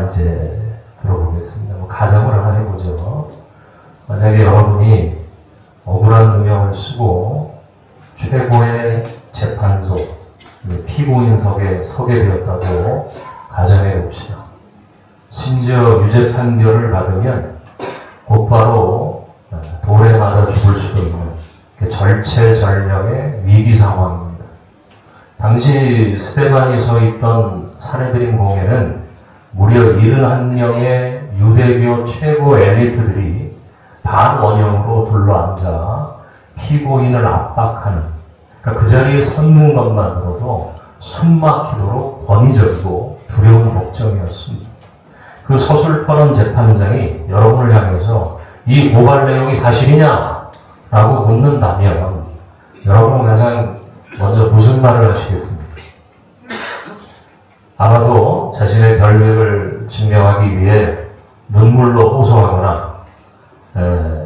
이제 들어보겠습니다. 가정을 하나 해보죠. 만약에 여러분이 억울한 누명을 쓰고 최고의 재판소, 피고인석에 서게 되었다고 가정해 봅시다. 심지어 유죄 판결을 받으면 곧바로 돌에 맞아 죽을 수도 있는 절체절명의 위기 상황입니다. 당시 스데반이 서 있던 사내들인 공회는 무려 71명의 유대교 최고 엘리트들이 반원형으로 둘러앉아 피고인을 압박하는, 그러니까 그 자리에 섰는 것만으로도 숨막히도록 권위적이고 두려운 복정이었습니다. 그 서슬퍼런 재판장이 여러분을 향해서 이 고발 내용이 사실이냐? 라고 묻는다면 여러분은 가장 먼저 무슨 말을 하시겠습니까? 아마도 자신의 결백을 증명하기 위해 눈물로 호소하거나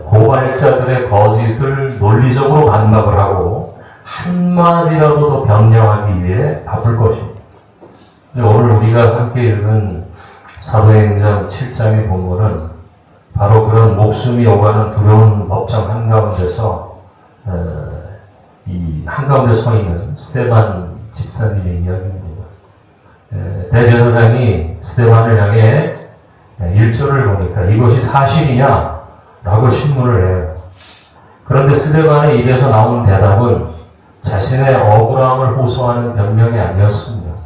고발자들의 거짓을 논리적으로 반박을 하고 한마디라도 더 변명하기 위해 바쁠 것입니다. 오늘 우리가 함께 읽은 사도행전 7장의 본문은 바로 그런 목숨이 오가는 두려운 법정 한가운데서 이 한가운데 서 있는 스데반 집사님의 이야기입니다. 대제사장이 스데반을 향해 1절을 보니까 이것이 사실이냐? 라고 신문을 해요. 그런데 스데반의 입에서 나온 대답은 자신의 억울함을 호소하는 변명이 아니었습니다.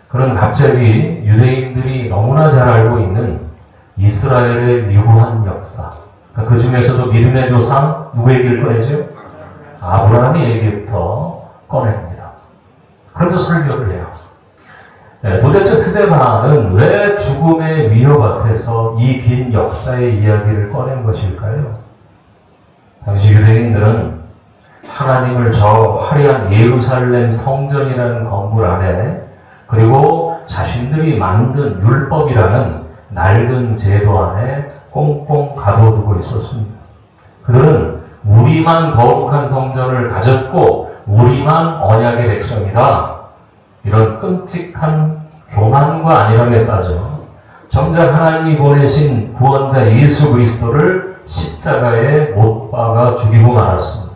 그는 갑자기 유대인들이 너무나 잘 알고 있는 이스라엘의 유구한 역사, 그 중에서도 믿음의 조상 누구 얘기를 꺼내죠? 아브라함의 얘기부터 꺼냅니다. 그런데 설교를 해요. 도대체 스데반은 왜 죽음의 위협 앞에서 이 긴 역사의 이야기를 꺼낸 것일까요? 당시 유대인들은 하나님을 저 화려한 예루살렘 성전이라는 건물 안에, 그리고 자신들이 만든 율법이라는 낡은 제도 안에 꽁꽁 가둬두고 있었습니다. 그들은 우리만 거룩한 성전을 가졌고 우리만 언약의 백성이다, 이런 끔찍한 교만과 안일함에 빠져 정작 하나님이 보내신 구원자 예수 그리스도를 십자가에 못 박아 죽이고 말았습니다.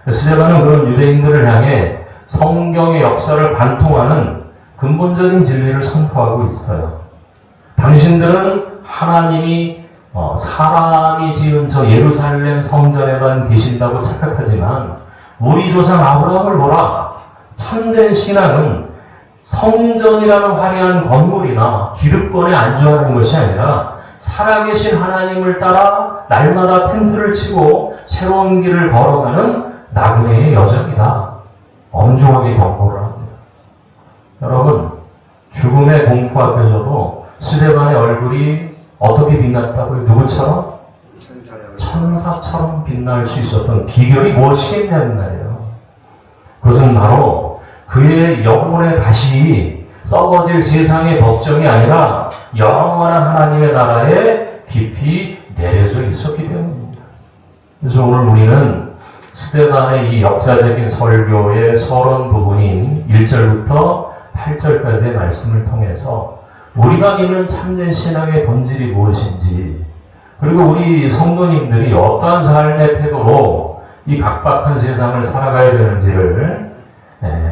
스데반은 그런 유대인들을 향해 성경의 역사를 관통하는 근본적인 진리를 선포하고 있어요. 당신들은 하나님이 사람이 지은 저 예루살렘 성전에만 계신다고 착각하지만 우리 조상 아브라함을 보라. 참된 신앙은 성전이라는 화려한 건물이나 기득권에 안주하는 것이 아니라 살아계신 하나님을 따라 날마다 텐트를 치고 새로운 길을 걸어가는 나그네의 여정이다. 엄중하게 경고를 합니다. 여러분, 죽음의 공포 앞에서도 스데반의 얼굴이 어떻게 빛났다고요? 누구처럼? 천사처럼 빛날 수 있었던 비결이 무엇이겠냐는 말이에요. 그것은 바로 그의 영혼에 다시 썩어질 세상의 법정이 아니라 영원한 하나님의 나라에 깊이 내려져 있었기 때문입니다. 그래서 오늘 우리는 스데반의 이 역사적인 설교의 서론 부분인 1절부터 8절까지의 말씀을 통해서 우리가 믿는 참된 신앙의 본질이 무엇인지, 그리고 우리 성도님들이 어떠한 삶의 태도로 이 각박한 세상을 살아가야 되는지를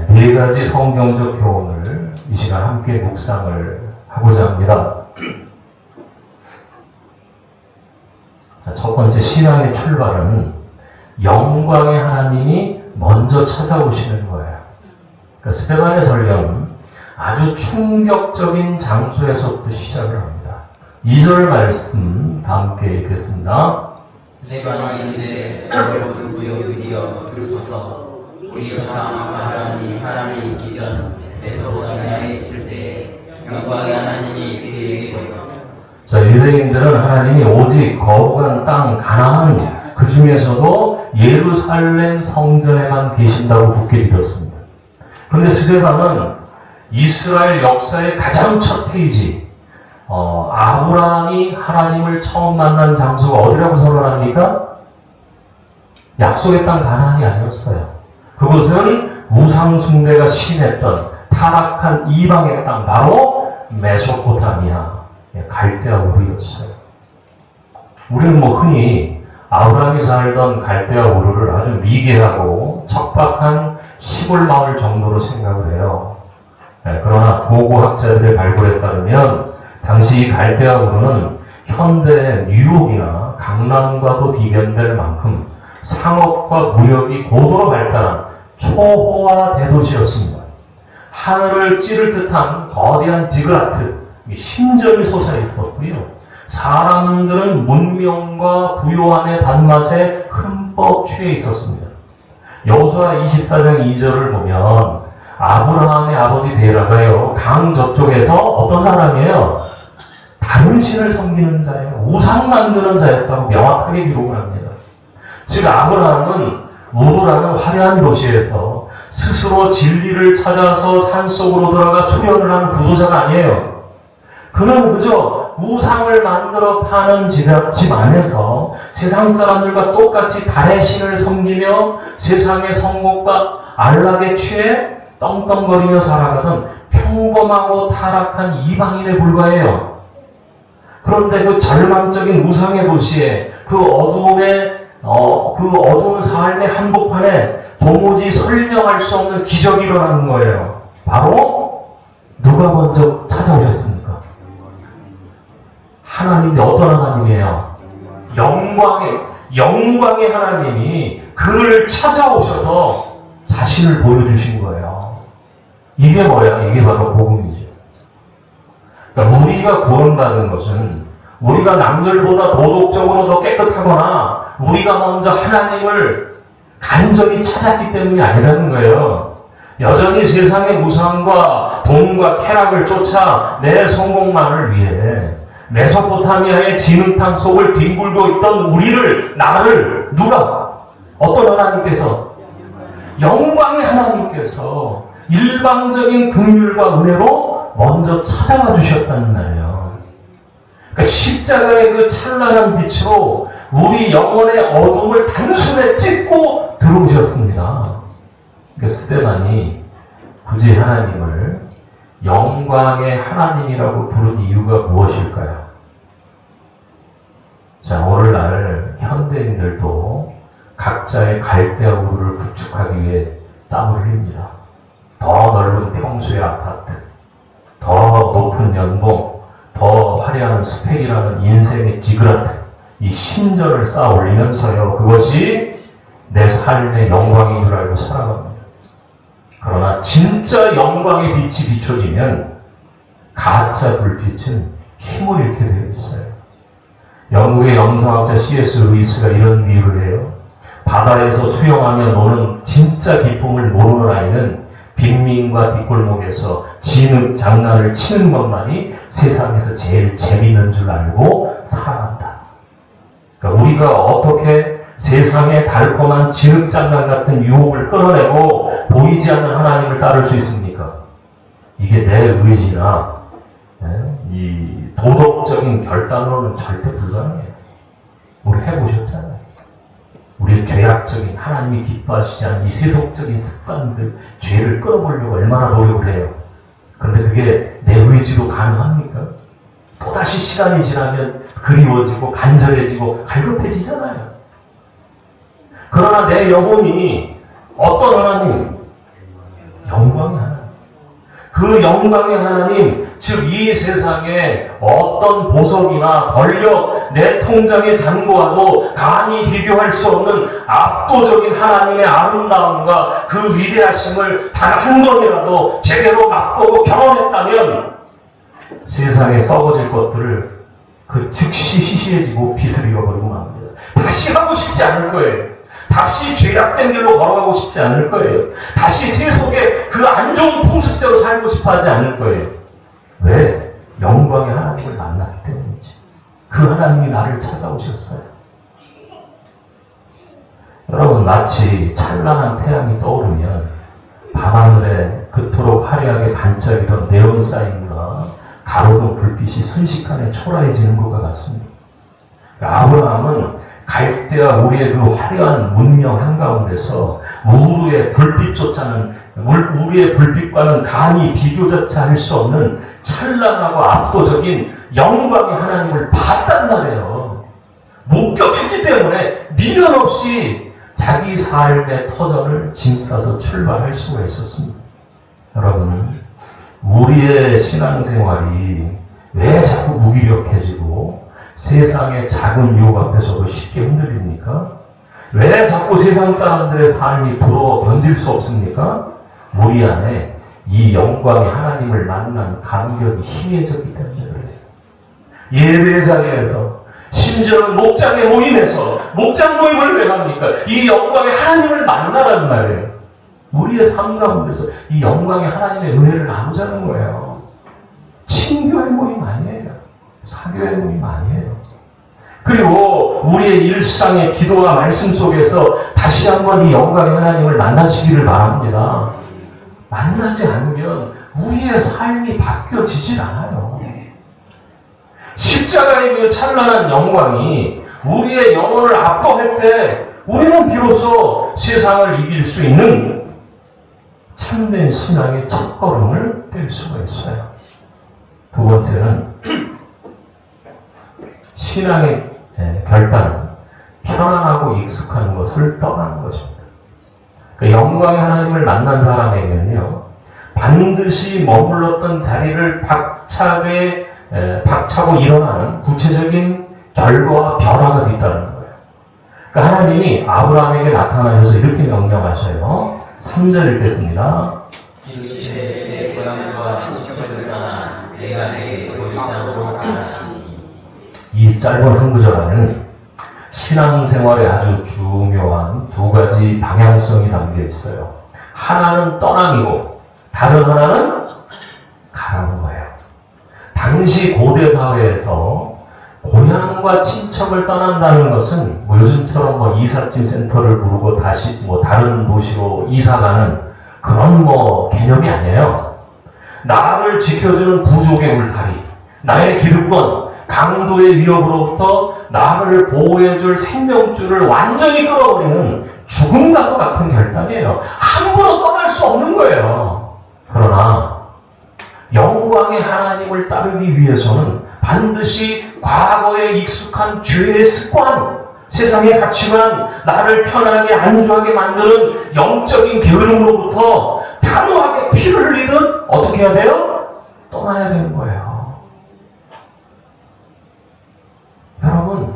네 가지 성경적 교훈을 이 시간 함께 묵상을 하고자 합니다. 자, 첫 번째 신앙의 출발은 영광의 하나님이 먼저 찾아오시는 거예요. 그러니까 스데반의 설교는 아주 충격적인 장소에서부터 시작을 합니다. 2절 말씀 다 함께 읽겠습니다. 스데반이 이르되 여러분 무역 드디어 들으소서. 우리 조상 아브라함이 하나님 있기 전 에서보다 그냥 있을 때 영광의 하나님이 그에게 보여. 자, 유대인들은 하나님이 오직 거룩한 땅 가나안, 그 중에서도 예루살렘 성전에만 계신다고 굳게 믿었습니다. 그런데 스데반은 이스라엘 역사의 가장 첫 페이지, 아브라함이 하나님을 처음 만난 장소가 어디라고 선언합니까? 약속의 땅 가나안이 아니었어요. 그것은 우상 숭배가 심했던 타락한 이방의 땅, 바로 메소포타미아, 갈대아 우르였어요. 우리는 뭐 흔히 아브라함이 살던 갈대아 우르를 아주 미개하고 척박한 시골 마을 정도로 생각을 해요. 그러나 고고학자들의 발굴에 따르면 당시 이 갈대아 우르는 현대 뉴욕이나 강남과도 비견될 만큼 상업과 무역이 고도로 발달한 초호화 대도시였습니다. 하늘을 찌를 듯한 거대한 지그라트, 신전이 솟아 있었고요. 사람들은 문명과 부요함의 단맛에 흠뻑 취해 있었습니다. 여호수아 24장 2절을 보면 아브라함의 아버지 데라가요, 강 저쪽에서 어떤 사람이에요? 다른 신을 섬기는 자예요. 우상 만드는 자였다고 명확하게 기록을 합니다. 즉 아브라함은 우르라는 화려한 도시에서 스스로 진리를 찾아서 산속으로 들어가 수련을 하는 구도자가 아니에요. 그는 그저 우상을 만들어 파는 집 안에서 세상 사람들과 똑같이 달의 신을 섬기며 세상의 성공과 안락에 취해 떵떵거리며 살아가던 평범하고 타락한 이방인에 불과해요. 그런데 그 절망적인 우상의 도시에 그 어두운 삶의 한복판에 도무지 설명할 수 없는 기적이 일어나는 거예요. 바로 누가 먼저 찾아오셨습니까? 하나님이 어떤 하나님이에요? 영광의 하나님이 그를 찾아오셔서 자신을 보여주신 거예요. 이게 뭐야? 이게 바로 복음이죠. 그러니까 우리가 구원받은 것은 우리가 남들보다 도덕적으로 더 깨끗하거나 우리가 먼저 하나님을 간절히 찾았기 때문이 아니라는 거예요. 여전히 세상의 우상과 돈과 쾌락을 쫓아 내 성공만을 위해 메소포타미아의 진흙탕 속을 뒹굴고 있던 우리를, 나를 누가? 어떤 하나님께서? 영광의 하나님께서 일방적인 긍휼과 은혜로 먼저 찾아와 주셨다는 말이에요. 그러니까 십자가의 그 찬란한 빛으로 우리 영혼의 어둠을 단숨에 찢고 들어오셨습니다. 그러니까 스데반이 굳이 하나님을 영광의 하나님이라고 부른 이유가 무엇일까요? 자, 오늘날 현대인들도 각자의 갈대아 우르를 구축하기 위해 땀을 흘립니다. 더 넓은 평수의 아파트, 더 높은 연봉, 더 화려한 스펙이라는 인생의 지그라트, 이 신전을 쌓아 올리면서요, 그것이 내 삶의 영광인 줄 알고 살아갑니다. 그러나 진짜 영광의 빛이 비춰지면 가짜 불빛은 힘을 잃게 되어 있어요. 영국의 영성학자 C.S. 루이스가 이런 비유를 해요. 바다에서 수영하며 노는 진짜 기쁨을 모르는 아이는 빈민과 뒷골목에서 진흙 장난을 치는 것만이 세상에서 제일 재밌는 줄 알고 살아간다. 그러니까 우리가 어떻게 세상의 달콤한 진흙 장난 같은 유혹을 끌어내고 보이지 않는 하나님을 따를 수 있습니까? 이게 내 의지나 이 도덕적인 결단으로는 절대 불가능해요. 우리 해보셨잖아요. 우리의 죄악적인, 하나님이 기뻐하시지 않는 이 세속적인 습관들, 죄를 끌어보려고 얼마나 노력을 해요. 그런데 그게 내 의지로 가능합니까? 또다시 시간이 지나면 그리워지고 간절해지고 갈급해지잖아요. 그러나 내 영혼이 어떤 하나님? 영광의 하나님. 그 영광의 하나님, 즉 이 세상에 어떤 보석이나 권력, 내 통장의 잔고와도 감히 비교할 수 없는 압도적인 하나님의 아름다움과 그 위대하심을 단 한 번이라도 제대로 맛보고 경험했다면 세상에 썩어질 것들을 그 즉시 시시해지고 빛을 잃어버리고 맙니다. 다시 하고 싶지 않을 거예요. 다시 죄악된 길로 걸어가고 싶지 않을 거예요. 다시 세속의 그 안 좋은 풍습대로 살고 싶어 하지 않을 거예요. 왜? 영광의 하나님을 만났기 때문이죠. 그 하나님이 나를 찾아오셨어요. 여러분, 마치 찬란한 태양이 떠오르면 밤하늘에 그토록 화려하게 반짝이던 네온사인과 가로등 불빛이 순식간에 초라해지는 것과 같습니다. 아브라함은 갈대아 우리의 그 화려한 문명 한가운데서 우르의 불빛조차는 우리의 불빛과는 감히 비교조차 할 수 없는 찬란하고 압도적인 영광의 하나님을 봤단 말이에요. 목격했기 때문에 미련 없이 자기 삶의 터전을 짐싸서 출발할 수가 있었습니다. 여러분, 우리의 신앙생활이 왜 자꾸 무기력해지고 세상의 작은 유혹 앞에서도 쉽게 흔들립니까? 왜 자꾸 세상 사람들의 삶이 부러워 견딜 수 없습니까? 우리 안에 이 영광의 하나님을 만난 감격이 희미해졌기 때문에 그래요. 예배 자리에서, 심지어는 목장의 모임에서, 목장 모임을 왜 합니까? 이 영광의 하나님을 만나라는 말이에요. 우리의 삶 가운데서 이 영광의 하나님의 은혜를 나누자는 거예요. 친교의 모임 아니에요. 사교의 모임 아니에요. 그리고 우리의 일상의 기도와 말씀 속에서 다시 한번 이 영광의 하나님을 만나시기를 바랍니다. 만나지 않으면 우리의 삶이 바뀌어지질 않아요. 십자가의 그 찬란한 영광이 우리의 영혼을 압도할 때 우리는 비로소 세상을 이길 수 있는 참된 신앙의 첫걸음을 뗄 수가 있어요. 두 번째는 신앙의 결단은 편안하고 익숙한 것을 떠나는 것입니다. 그 영광의 하나님을 만난 사람에게는요, 반드시 머물렀던 자리를 박차고 일어나는 구체적인 결과와 변화가 있다는 거예요. 그러니까 하나님이 아브라함에게 나타나셔서 이렇게 명령하셔요. 3절 읽겠습니다. 이제 내 고향과 친척을 떠나 내가 내게 보여줄 땅으로 가라시니. 이 짧은 한 구절 안에는 신앙생활에 아주 중요한 두 가지 방향성이 담겨 있어요. 하나는 떠남이고 다른 하나는 가라는 거예요. 당시 고대 사회에서 고향과 친척을 떠난다는 것은 요즘처럼 이삿짐 센터를 부르고 다시 다른 도시로 이사가는 그런 개념이 아니에요. 나를 지켜주는 부족의 울타리, 나의 기득권, 강도의 위협으로부터 나를 보호해줄 생명줄을 완전히 끊어버리는 죽음과도 같은 결단이에요. 함부로 떠날 수 없는 거예요. 그러나 영광의 하나님을 따르기 위해서는 반드시 과거에 익숙한 죄의 습관, 세상의 가치관, 나를 편안하게 안주하게 만드는 영적인 게으름으로부터 단호하게 피를 흘리듯 어떻게 해야 돼요? 떠나야 되는 거예요. 여러분,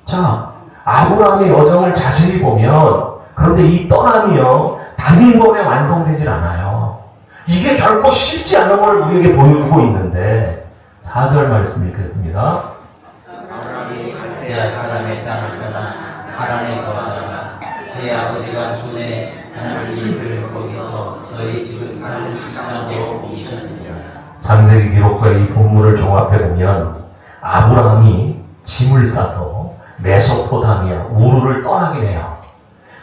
자, 아브라함의 여정을 자세히 보면, 그런데 이 떠남이요, 단번에 완성되질 않아요. 이게 결코 쉽지 않은 걸 우리에게 보여주고 있는데, 4절 말씀 읽겠습니다. 아브라함이 갈대아 사람의 땅을 떠나 하란에 거하다가 그의 아버지가 주에 하나님이 그를 거기서 너희 집을 사는 땅으로 이셨느니라. 창세기 기록과 이 본문을 종합해 보면 아브라함이 짐을 싸서 메소포타미아 우르를 떠나긴 해요.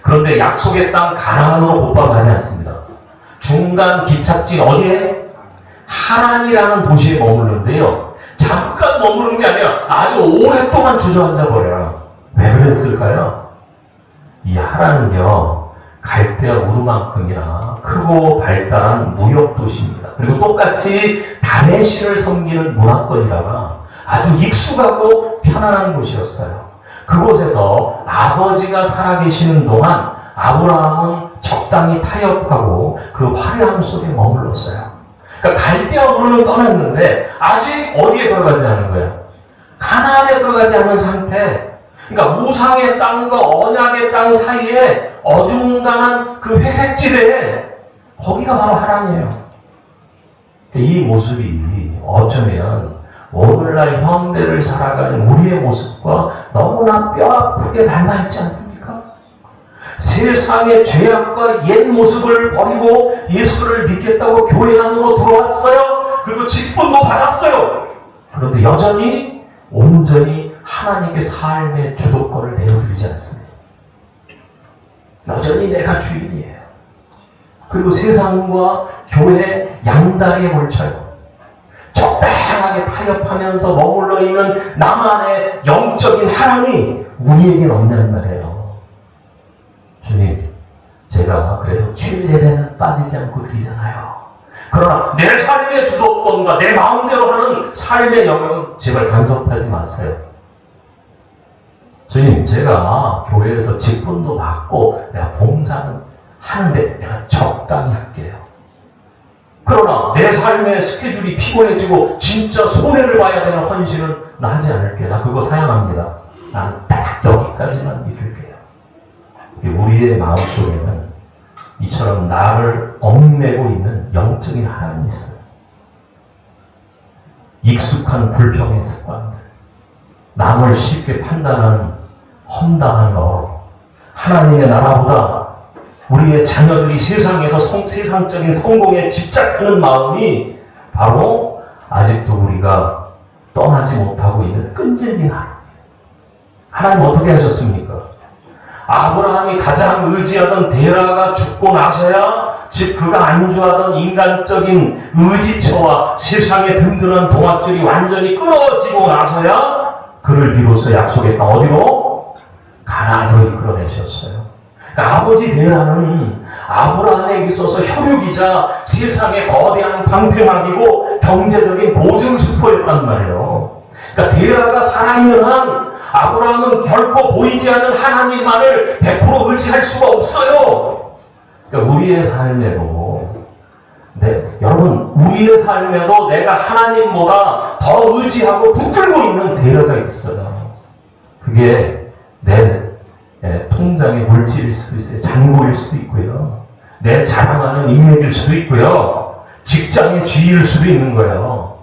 그런데 약속의 땅 가나안으로 곧바로 가지 않습니다. 중간 기착지 어디에? 하란이라는 도시에 머무르는데요. 잠깐 머무르는 게 아니라 아주 오랫동안 주저앉아 버려요. 왜 그랬을까요? 이 하란은요, 갈대아 우르만큼이나 크고 발달한 무역 도시입니다. 그리고 똑같이 다메신을 섬기는 문화권이라가 아주 익숙하고 편안한 곳이었어요. 그곳에서 아버지가 살아계시는 동안 아브라함은 적당히 타협하고 그 화려함 속에 머물렀어요. 그러니까 갈대아 우르는 떠났는데 아직 어디에 들어가지 않은 거예요? 가나안에 들어가지 않은 상태. 그러니까 우상의 땅과 언약의 땅 사이에 어중간한 그 회색지대에 거기가 바로 하란이에요. 이 모습이 어쩌면 오늘날 현대를 살아가는 우리의 모습과 너무나 뼈아프게 닮아있지 않습니까? 세상의 죄악과 옛 모습을 버리고 예수를 믿겠다고 교회 안으로 들어왔어요. 그리고 직분도 받았어요. 그런데 여전히 온전히 하나님께 삶의 주도권을 내어드리지 않습니다. 여전히 내가 주인이에요. 그리고 세상과 교회 양다리에 걸쳐요. 적당하게 타협하면서 머물러 있는 나만의 영적인 하나님이 우리에게는 없는 말이에요. 주님, 제가 그래도 주일 예배는 빠지지 않고 드리잖아요. 그러나 내 삶의 주도권과 내 마음대로 하는 삶의 영역은 제발 간섭하지 마세요. 주님, 제가 교회에서 직분도 받고 내가 봉사는 하는데 내가 적당히 할게요. 그러나 내 삶의 스케줄이 피곤해지고 진짜 손해를 봐야 되는 헌신은 나 하지 않을게요. 나 그거 사양합니다. 나는 딱 여기까지만 믿을게요. 우리의 마음속에는 이처럼 나를 얽매고 있는 영적인 하나님이 있어요. 익숙한 불평의 습관들, 남을 쉽게 판단하는 험담한 너, 하나님의 나라보다 우리의 자녀들이 세상에서 세상적인 성공에 집착하는 마음이 바로 아직도 우리가 떠나지 못하고 있는 끈질긴 하나님. 하나님 어떻게 하셨습니까? 아브라함이 가장 의지하던 데라가 죽고 나서야 즉 그가 안주하던 인간적인 의지처와 세상의 든든한 동압줄이 완전히 끊어지고 나서야 그를 비로소 약속의 땅 어디로? 가나안으로 이끌어내셨어요. 그러니까 아버지 데라는 아브라함에게 있어서 혈육이자 세상의 거대한 방패막이고 경제적인 보증수포였단 말이에요. 그러니까 데라가 살아있는 한 아브라함은 결코 보이지 않는 하나님만을 100% 의지할 수가 없어요. 그러니까 우리의 삶에도 여러분 우리의 삶에도 내가 하나님보다 더 의지하고 붙들고 있는 데라가 있어요. 그게 내 통장의 물질일 수도 있어요. 잔고일 수도 있고요. 내 자랑하는 인맥일 수도 있고요. 직장의 지위일 수도 있는 거예요.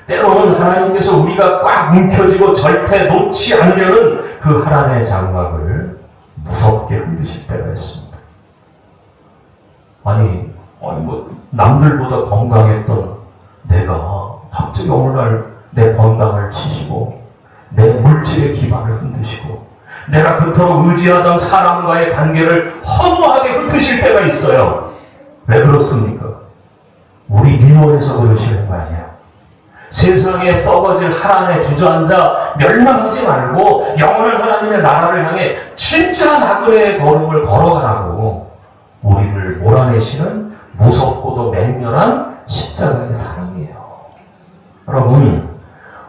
때로는 하나님께서 우리가 꽉 움켜쥐고 절대 놓지 않으려는 그 하나님의 장막을 무섭게 흔드실 때가 있습니다. 아니 남들보다 건강했던 내가 갑자기 어느 날 내 건강을 치시고 내 물질의 기반을 흔드시고 내가 그토록 의지하던 사람과의 관계를 허무하게 흩으실 때가 있어요. 왜 그렇습니까? 우리 미워해서 그러시는 거 아니에요. 세상에 썩어질 하나님에 주저앉아 멸망하지 말고 영원한 하나님의 나라를 향해 진짜 나그네의 걸음을 걸어가라고 우리를 몰아내시는 무섭고도 맹렬한 십자가의 사랑이에요. 여러분,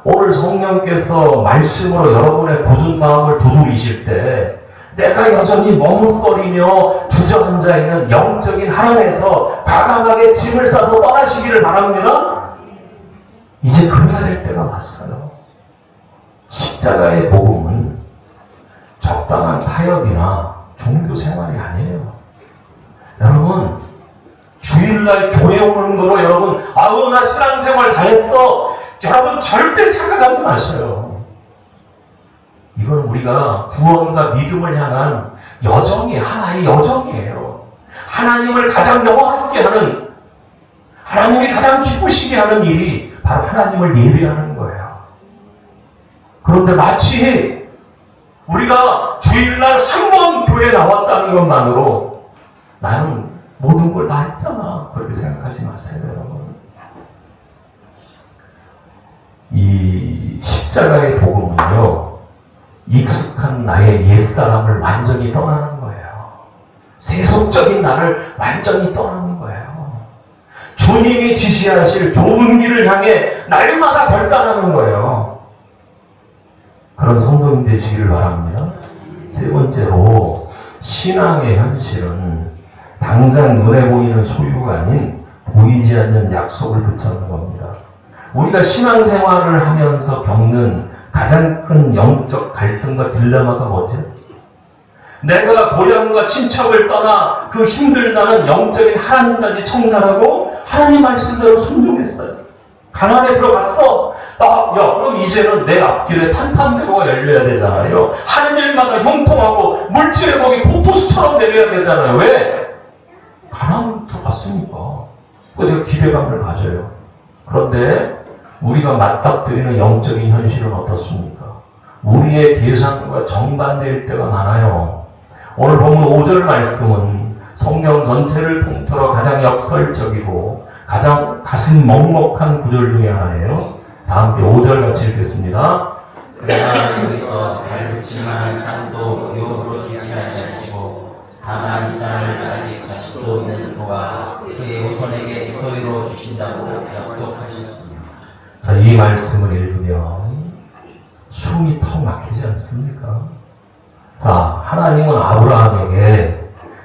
오늘 성령께서 말씀으로 여러분의 굳은 마음을 두드리실 때 내가 여전히 머뭇거리며 주저앉아 있는 영적인 하나님에서 과감하게 짐을 싸서 떠나시기를 바랍니다. 이제 그래야 될 때가 왔어요. 십자가의 복음은 적당한 타협이나 종교 생활이 아니에요. 여러분, 주일날 교회 오는 거로 여러분, 아우 나 신앙생활 다 했어. 여러분 절대 착각하지 마셔요. 이건 우리가 구원과 믿음을 향한 여정이 하나의 여정이에요. 하나님을 가장 영화롭게 하는, 하나님이 가장 기쁘시게 하는 일이 바로 하나님을 예배하는 거예요. 그런데 마치 우리가 주일날 한 번 교회에 나왔다는 것만으로 나는 모든 걸 다 했잖아. 그렇게 생각하지 마세요, 여러분. 이 십자가의 복음은요, 익숙한 나의 옛사람을 완전히 떠나는 거예요. 세속적인 나를 완전히 떠나는 거예요. 주님이 지시하실 좋은 길을 향해 날마다 결단하는 거예요. 그런 성도님 되시기를 바랍니다. 세 번째로, 신앙의 현실은 당장 눈에 보이는 소유가 아닌 보이지 않는 약속을 붙잡는 겁니다. 우리가 신앙생활을 하면서 겪는 가장 큰 영적 갈등과 딜레마가 뭐죠? 내가 고향과 친척을 떠나 그 힘들다는 영적인 하나님까지 청산하고 하나님 말씀대로 순종했어요. 가나안에 들어갔어. 그럼 이제는 내 앞길에 탄탄대로가 열려야 되잖아요. 하늘마다 형통하고 물질의 복이 폭포수처럼 내려야 되잖아요. 왜? 가나안으로 들어갔으니까. 내가 기대감을 가져요. 그런데 우리가 맞닥뜨리는 영적인 현실은 어떻습니까? 우리의 계산과 정반대일 때가 많아요. 오늘 보면 5절 말씀은 성경 전체를 통틀어 가장 역설적이고 가장 가슴 먹먹한 구절 중에 하나예요. 다 함께 5절 같이 읽겠습니다. 그러나 여기서 밟을지만 땅도 유혹으로 주지 아니하시고 다만 이 땅을 아직 자식도 없는 그와 그의 후손에게 소유로 주신다고 약속하셨습니다. 자, 이 말씀을 읽으면 숨이 턱 막히지 않습니까? 자, 하나님은 아브라함에게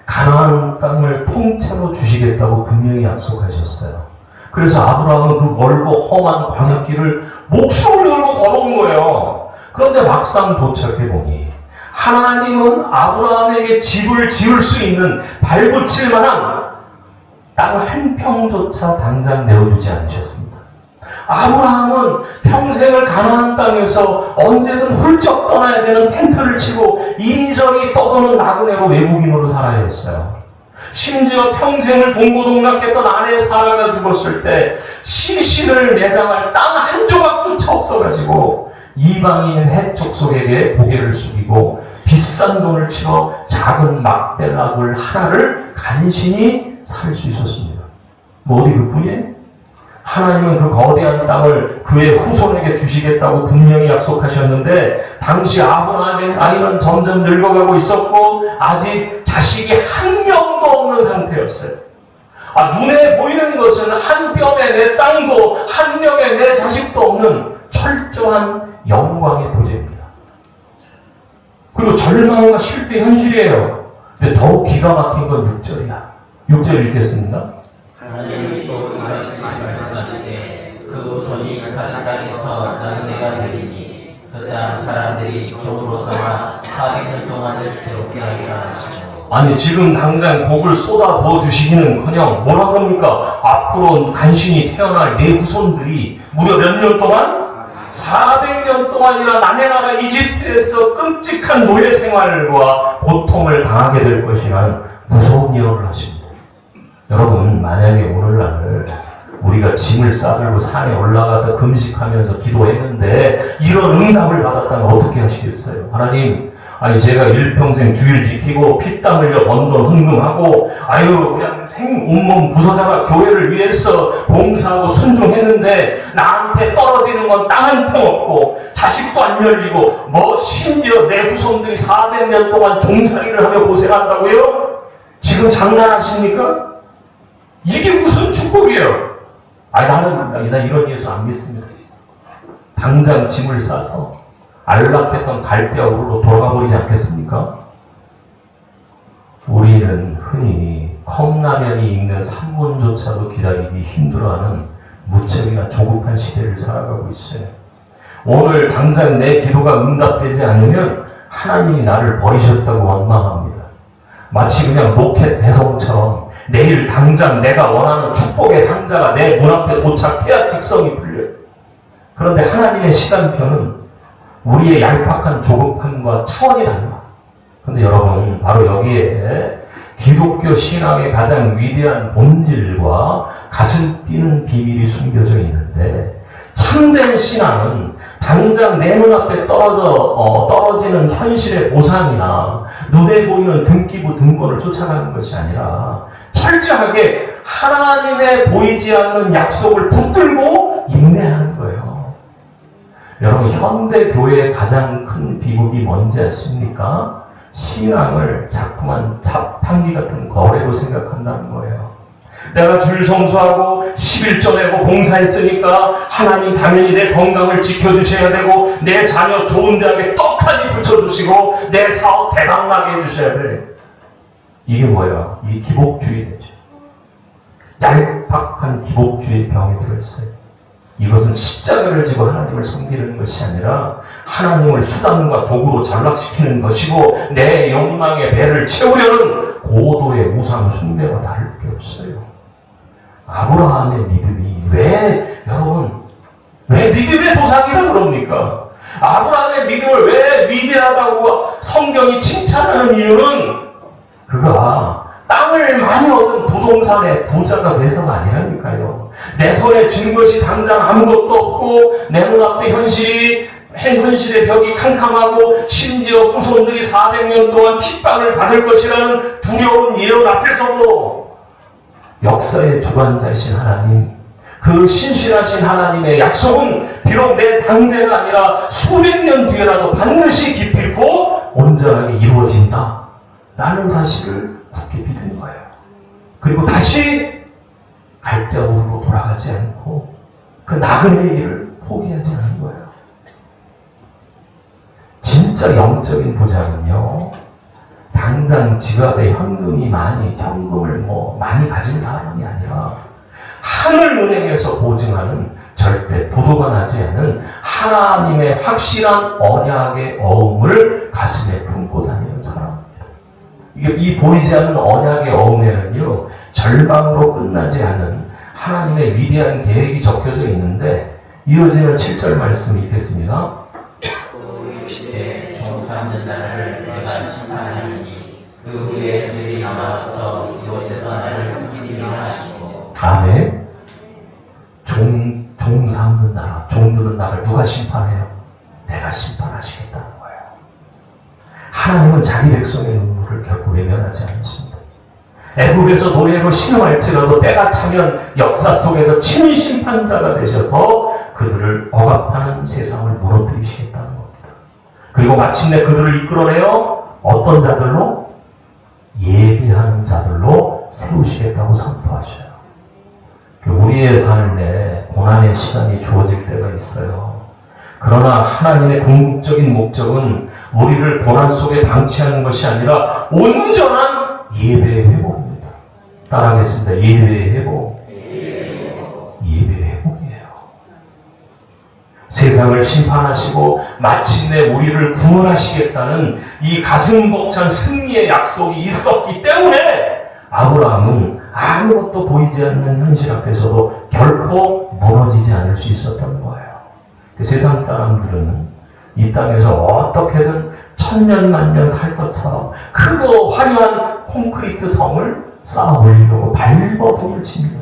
가나안 땅을 통째로 주시겠다고 분명히 약속하셨어요. 그래서 아브라함은 그 멀고 험한 광야길을 목숨을 걸고 걸어온 거예요. 그런데 막상 도착해보니 하나님은 아브라함에게 집을 지을 수 있는 발붙일 만한 땅 한 평조차 당장 내어주지 않으셨습니다. 아브라함은 평생을 가나안 땅에서 언제든 훌쩍 떠나야 되는 텐트를 치고 이리저리 떠도는 나그네로 외국인으로 살아야 했어요. 심지어 평생을 동고동락했던 아내 사라가 죽었을 때 시신을 매장할 땅 한 조각조차 없어가지고 이방인 해족속에게 고개를 숙이고 비싼 돈을 치러 작은 막대락을 하나를 간신히 살 수 있었습니다. 뭐 어디 그뿐이에요? 하나님은 그 거대한 땅을 그의 후손에게 주시겠다고 분명히 약속하셨는데 당시 아브라함의 나이는 점점 늙어가고 있었고 아직 자식이 한 명도 없는 상태였어요. 눈에 보이는 것은 한 뼘에 내 땅도 한 명에 내 자식도 없는 철저한 영광의 부재입니다. 그리고 절망과 실패 현실이에요. 근데 더욱 기가 막힌 건 6절이야. 6절 읽겠습니다. 하나님이 또 이같이 말씀하시되 그 후손이 다른 땅에서 나그네가 되리니 그 땅 사람들이 종으로 삼아 400년 동안을 괴롭게 하리라 하시고. 아니 지금 당장 복을 쏟아 부어 주시기는커녕 뭐라 그럽니까? 앞으로 간신히 태어날 내 후손들이 무려 몇 년 동안? 400년 동안이나 남의 나라 이집트에서 끔찍한 노예 생활과 고통을 당하게 될 것이라는 무서운 예언을 하십니다. 여러분, 만약에 오늘날 우리가 짐을 싸들고 산에 올라가서 금식하면서 기도했는데 이런 응답을 받았다면 어떻게 하시겠어요? 하나님, 아니 제가 일평생 주일 지키고 피땀 흘려 번 돈 헌금하고 그냥 온몸 부서져가 교회를 위해서 봉사하고 순종했는데 나한테 떨어지는 건 땅 한 평 없고 자식도 안 열리고 심지어 내 후손들이 400년 동안 종살이를 하며 고생한다고요? 지금 장난하십니까? 이게 무슨 축복이에요? 나는 이런 예수 안 믿습니다. 당장 짐을 싸서 안락했던 갈대아 우르로 돌아가 버리지 않겠습니까? 우리는 흔히 컵라면이 익는 3분조차도 기다리기 힘들어하는 무척이나 조급한 시대를 살아가고 있어요. 오늘 당장 내 기도가 응답되지 않으면 하나님이 나를 버리셨다고 원망합니다. 마치 그냥 로켓 배송처럼 내일 당장 내가 원하는 축복의 상자가 내 문 앞에 도착해야 직성이 풀려요. 그런데 하나님의 시간표는 우리의 얄팍한 조급함과 차원이 달라. 그런데 여러분, 바로 여기에 기독교 신앙의 가장 위대한 본질과 가슴 뛰는 비밀이 숨겨져 있는데, 참된 신앙은 당장 내 눈앞에 떨어지는 현실의 보상이나 눈에 보이는 등기부 등본을 쫓아가는 것이 아니라 철저하게 하나님의 보이지 않는 약속을 붙들고 인내하는 거예요. 여러분, 현대 교회의 가장 큰 비극이 뭔지 아십니까? 신앙을 자꾸만 자판기 같은 거래로 생각한다는 거예요. 내가 줄 성수하고 11조 내고 봉사했으니까 하나님 당연히 내 건강을 지켜주셔야 되고 내 자녀 좋은 대학에 떡하니 붙여주시고 내 사업 대박나게 해주셔야 돼. 이게 뭐야? 이게 기복주의죠. 얄팍한 기복주의 병에 들어있어요. 이것은 십자가를 지고 하나님을 섬기는 것이 아니라 하나님을 수단과 도구로 전락시키는 것이고 내 욕망의 배를 채우려는 고도의 우상 숭배와 다를 게 없어요. 아브라함의 믿음이 왜 믿음의 조상이라고 그럽니까? 아브라함의 믿음을 왜 위대하다고 성경이 칭찬하는 이유는 그가 땅을 많이 얻은 부동산의 부자가 돼서가 아니라니까요. 내 손에 쥔 것이 당장 아무것도 없고 내 눈앞에 현실의 벽이 캄캄하고 심지어 후손들이 400년 동안 핍박을 받을 것이라는 두려운 예언 앞에서도 역사의 주관자이신 하나님, 그 신실하신 하나님의 약속은 비록 내 당대가 아니라 수백 년 뒤에라도 반드시 기필코 온전하게 이루어진다. 라는 사실을 굳게 믿은 거예요. 그리고 다시 갈대우로 돌아가지 않고 그 나그네 일을 포기하지 않은 거예요. 진짜 영적인 부자는요, 당장 지갑에 현금을 많이 가진 사람이 아니라 하늘은행에서 보증하는 절대 부도가 나지 않은 하나님의 확실한 언약의 어음을 가슴에 품고 다니는 사람입니다. 이 보이지 않는 언약의 어음에는요, 절망으로 끝나지 않은 하나님의 위대한 계획이 적혀져 있는데, 이어지는 7절 말씀이 있겠습니다. 또 육신에 종삼는 날을 내가 심판하리니 그 후에 그들이 나와서 이곳에서 나를 섬기리라 하시고. 아멘. 종 삼는 나라, 종들은 나를 누가 심판해요? 내가 심판하시겠다는 거예요. 하나님은 자기 백성의 눈물을 결코 외면하지 않으십니다. 애국에서 노예로 신음할지라도 때가 차면 역사 속에서 친히 심판자가 되셔서 그들을 억압하는 세상을 무너뜨리시겠다는 겁니다. 그리고 마침내 그들을 이끌어내어 어떤 자들로? 예배하는 자들로 세우시겠다고 선포하셔요. 우리의 삶에 고난의 시간이 주어질 때가 있어요. 그러나 하나님의 궁극적인 목적은 우리를 고난 속에 방치하는 것이 아니라 온전한 예배의 회복입니다. 따라하겠습니다. 예배의 회복. 예배의 회복이에요. 세상을 심판하시고 마침내 우리를 구원하시겠다는 이 가슴 벅찬 승리의 약속이 있었기 때문에 아브라함은 아무것도 보이지 않는 현실 앞에서도 결코 무너지지 않을 수 있었던 거예요. 세상 사람들은 이 땅에서 어떻게든 천년 만년 살 것처럼 크고 화려한 콘크리트 성을 쌓아 올리려고 발버둥을 칩니다.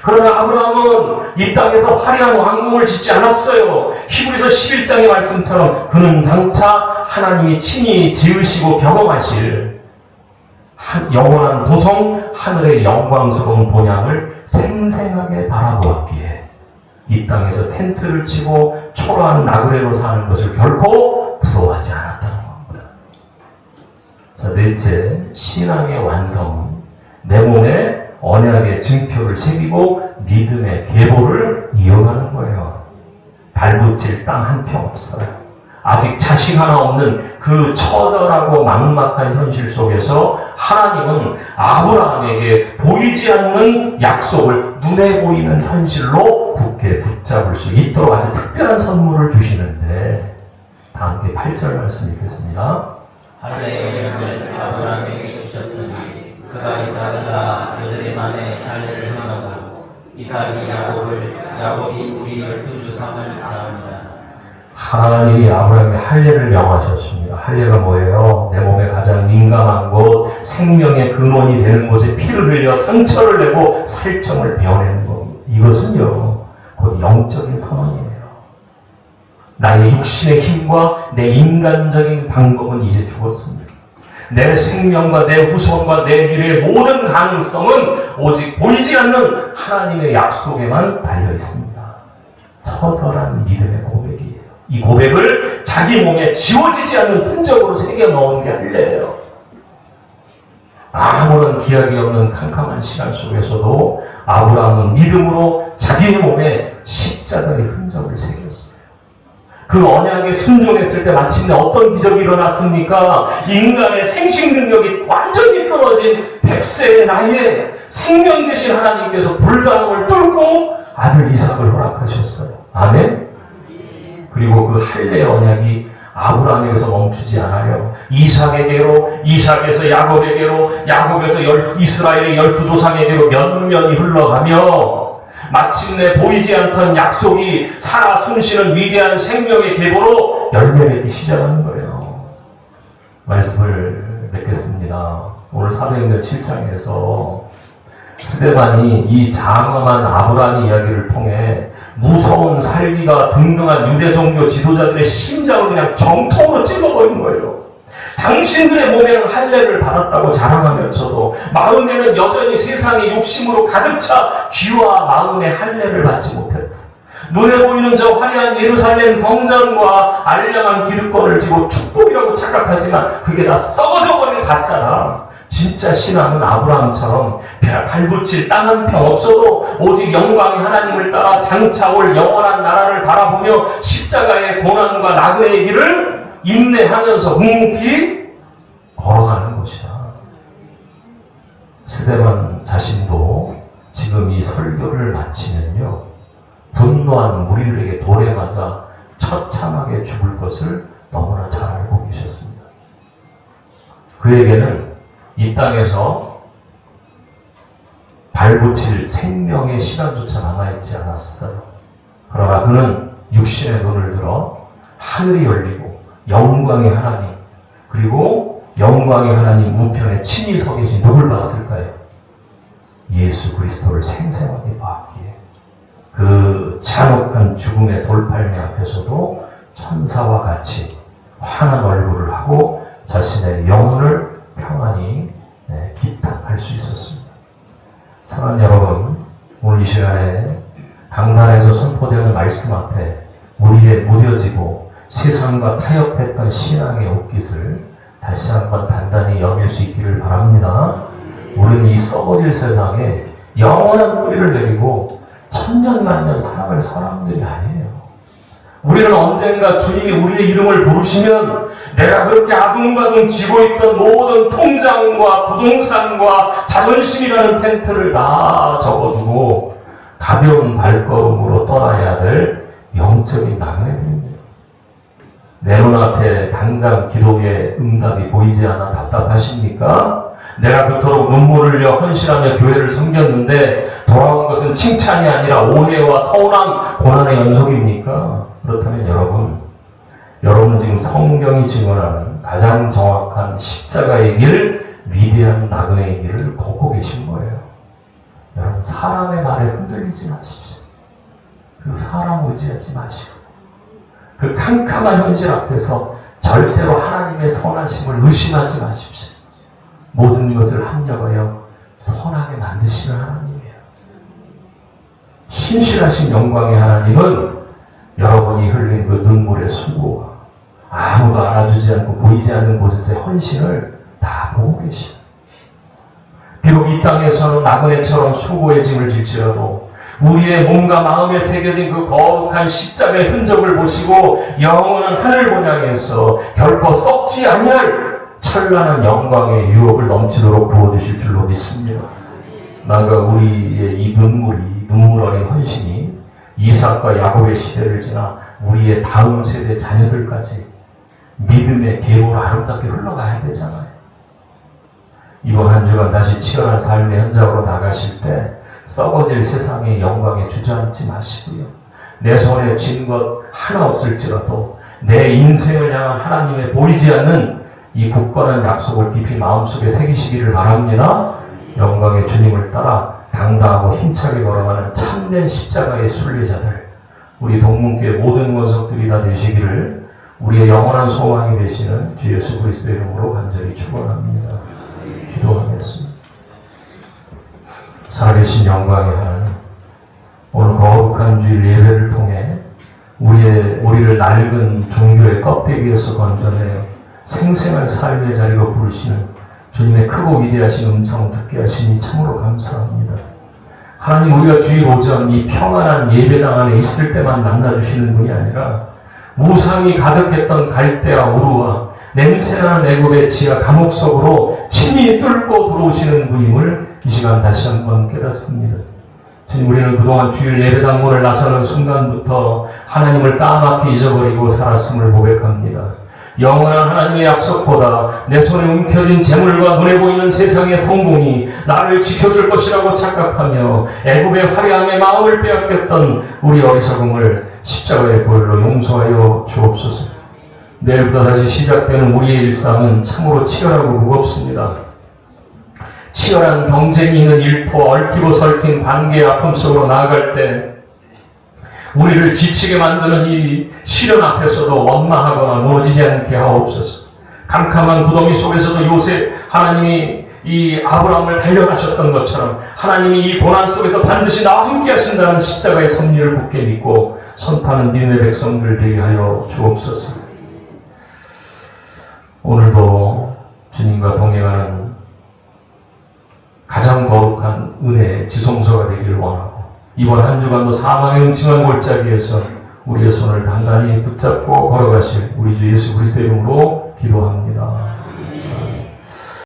그러나 아브라함은 이 땅에서 화려한 왕궁을 짓지 않았어요. 히브리서 11장의 말씀처럼 그는 장차 하나님이 친히 지으시고 경험하실 영원한 도성, 하늘의 영광스러운 본향을 생생하게 바라보았기에 이 땅에서 텐트를 치고 초라한 나그네로 사는 것을 결코 부러워하지 않았다는 겁니다. 자, 넷째, 신앙의 완성은 내 몸에 언약의 증표를 새기고 믿음의 계보를 이어가는 거예요. 발붙일 땅 한 평 없어요. 아직 자식 하나 없는 그 처절하고 막막한 현실 속에서 하나님은 아브라함에게 보이지 않는 약속을 눈에 보이는 현실로 굳게 붙잡을 수 있도록 아주 특별한 선물을 주시는데, 다 함께 8절 말씀 읽겠습니다. 할례의 영을 아브라함에게 주셨더니 그가 이삭과 그들의 맘에 할례를 행하고 이삭이 야곱이 우리 12조상을 아합니다. 하나님이 아브라함의 할례를 명하셨습니다. 할례가 뭐예요? 내 몸에 가장 민감한 곳, 생명의 근원이 되는 곳에 피를 흘려 상처를 내고 살점을 베어내는 겁니다. 이것은요, 곧 영적인 선언이에요. 나의 육신의 힘과 내 인간적인 방법은 이제 죽었습니다. 내 생명과 내 후손과 내 미래의 모든 가능성은 오직 보이지 않는 하나님의 약속에만 달려 있습니다. 처절한 믿음의 고백이에요. 이 고백을 자기 몸에 지워지지 않는 흔적으로 새겨 넣은 게 할례예요. 아무런 기약이 없는 캄캄한 시간 속에서도 아브라함은 믿음으로 자기의 몸에 십자가의 흔적을 새겼어요. 그 언약에 순종했을 때 마침내 어떤 기적이 일어났습니까? 인간의 생식 능력이 완전히 끊어진 100세의 나이에 생명 되신 하나님께서 불가능을 뚫고 아들 이삭을 허락하셨어요. 아멘? 그리고 그 할례의 언약이 아브라함에게서 멈추지 않아요. 이삭에게로, 이삭에서 야곱에게로, 야곱에서 이스라엘의 12조상에게로 면면이 흘러가며 마침내 보이지 않던 약속이 살아 숨쉬는 위대한 생명의 계보로 열매맺기 시작하는 거예요. 말씀을 맺겠습니다. 오늘 사도행전 7장에서 스데반이 이 장엄한 아브라함의 이야기를 통해 무서운 살기가 등등한 유대 종교 지도자들의 심장을 그냥 정통으로 찔러버린 거예요. 당신들의 몸에는 할례를 받았다고 자랑하면서도 마음에는 여전히 세상의 욕심으로 가득 차 귀와 마음의 할례를 받지 못했다. 눈에 보이는 저 화려한 예루살렘 성전과 알량한 기득권을 쥐고 축복이라고 착각하지만 그게 다 썩어져 버린 가짜다. 진짜 신앙은 아브라함처럼 발붙일 땅 한 평 없어도 오직 영광의 하나님을 따라 장차 올 영원한 나라를 바라보며 십자가의 고난과 나그네의 길을 인내하면서 묵묵히 걸어가는 것이다. 스데반 자신도 지금 이 설교를 마치면요, 분노한 무리들에게 돌에 맞아 처참하게 죽을 것을 너무나 잘 알고 계셨습니다. 그에게는 이 땅에서 발붙일 생명의 시간조차 남아있지 않았어요. 그러나 그는 육신의 눈을 들어 하늘이 열리고 영광의 하나님, 그리고 영광의 하나님 우편에 친히 서 계신 누굴 봤을까요? 예수 그리스도를 생생하게 봤기에 그 잔혹한 죽음의 돌팔매 앞에서도 천사와 같이 환한 얼굴을 하고 자신의 영혼을 평안히 기탁할 수 있었습니다. 사랑하는 여러분, 오늘 이 시간에 강단에서 선포되는 말씀 앞에 우리의 무뎌지고 세상과 타협했던 신앙의 옷깃을 다시 한번 단단히 여길 수 있기를 바랍니다. 우리는 이 썩어질 세상에 영원한 뿌리를 내리고 천년만년 살아갈 사람들이 아니에요. 우리는 언젠가 주님이 우리의 이름을 부르시면 내가 그렇게 아둥바둥 쥐고 있던 모든 통장과 부동산과 자존심이라는 텐트를 다 접어두고 가벼운 발걸음으로 떠나야 될 영적인 나그네들입니다. 내 눈앞에 당장 기도의 응답이 보이지 않아 답답하십니까? 내가 그토록 눈물을 흘려 헌신하며 교회를 섬겼는데 돌아온 것은 칭찬이 아니라 오해와 서운함, 고난의 연속입니까? 그렇다면 여러분은 지금 성경이 증언하는 가장 정확한 십자가의 길, 위대한 나그네의 길을 걷고 계신 거예요. 여러분, 사람의 말에 흔들리지 마십시오. 그리고 사람 의지하지 마시고 그 캄캄한 현실 앞에서 절대로 하나님의 선하심을 의심하지 마십시오. 모든 것을 합력하여 선하게 만드시는 하나님이에요. 신실하신 영광의 하나님은 여러분이 흘린 그 눈물의 수고와 아무도 알아주지 않고 보이지 않는 곳에서의 헌신을 다 보고 계시오. 비록 이 땅에서는 나그네처럼 수고의 짐을 질지라도 우리의 몸과 마음에 새겨진 그 거룩한 십자가의 흔적을 보시고 영원한 하늘 본향에서 결코 썩지 아니할 찬란한 영광의 유업을 넘치도록 부어주실 줄로 믿습니다. 나가 우리의 이 눈물 어린 헌신이 이삭과 야곱의 시대를 지나 우리의 다음 세대 자녀들까지 믿음의 계보로 아름답게 흘러가야 되잖아요. 이번 한 주간 다시 치열한 삶의 현장으로 나가실 때 썩어질 세상의 영광에 주저앉지 마시고요. 내 손에 쥔 것 하나 없을지라도 내 인생을 향한 하나님의 보이지 않는 이 굳건한 약속을 깊이 마음속에 새기시기를 바랍니다. 영광의 주님을 따라 당당하고 힘차게 걸어가는 참된 십자가의 순례자들, 우리 동문교회 모든 원석들이 다 되시기를 우리의 영원한 소망이 되시는 주 예수 그리스도의 이름으로 간절히 축원합니다. 기도하겠습니다. 살아계신 영광의 하나님, 오늘 거룩한 주일 예배를 통해 우리를 낡은 종교의 껍데기에서 건져내어 생생한 삶의 자리로 부르시는 주님의 크고 위대하신 음성을 듣게 하시니 참으로 감사합니다. 하나님, 우리가 주일 오전 이 평안한 예배당 안에 있을 때만 만나주시는 분이 아니라 우상이 가득했던 갈대와 우루와 냄새나는 애굽의 지하 감옥 속으로 친히 뚫고 들어오시는 분임을 이 시간 다시 한번 깨닫습니다. 주님, 우리는 그동안 주일 예배당 문을 나서는 순간부터 하나님을 까맣게 잊어버리고 살았음을 고백합니다. 영원한 하나님의 약속보다 내 손에 움켜진 재물과 눈에 보이는 세상의 성공이 나를 지켜줄 것이라고 착각하며 애굽의 화려함에 마음을 빼앗겼던 우리 어리석음을 십자가의 보혈로 용서하여 주옵소서. 내일부터 다시 시작되는 우리의 일상은 참으로 치열하고 무겁습니다. 치열한 경쟁이 있는 일터와 얽히고 설킨 관계의 아픔 속으로 나아갈 때 우리를 지치게 만드는 이 시련 앞에서도 원망하거나 무너지지 않게 하옵소서. 캄캄한 구덩이 속에서도 요새 하나님이 이 아브라함을 단련하셨던 것처럼 하나님이 이 고난 속에서 반드시 나와 함께 하신다는 십자가의 섭리를 굳게 믿고 선파는 니네 백성들 되게 하여 주옵소서. 오늘도 주님과 동행하는 가장 거룩한 은혜의 지성소가 되기를 원하고, 이번 한 주간도 사망의 음침한 골짜기에서 우리의 손을 단단히 붙잡고 걸어가실 우리 주 예수 그리스도의 이름으로 기도합니다.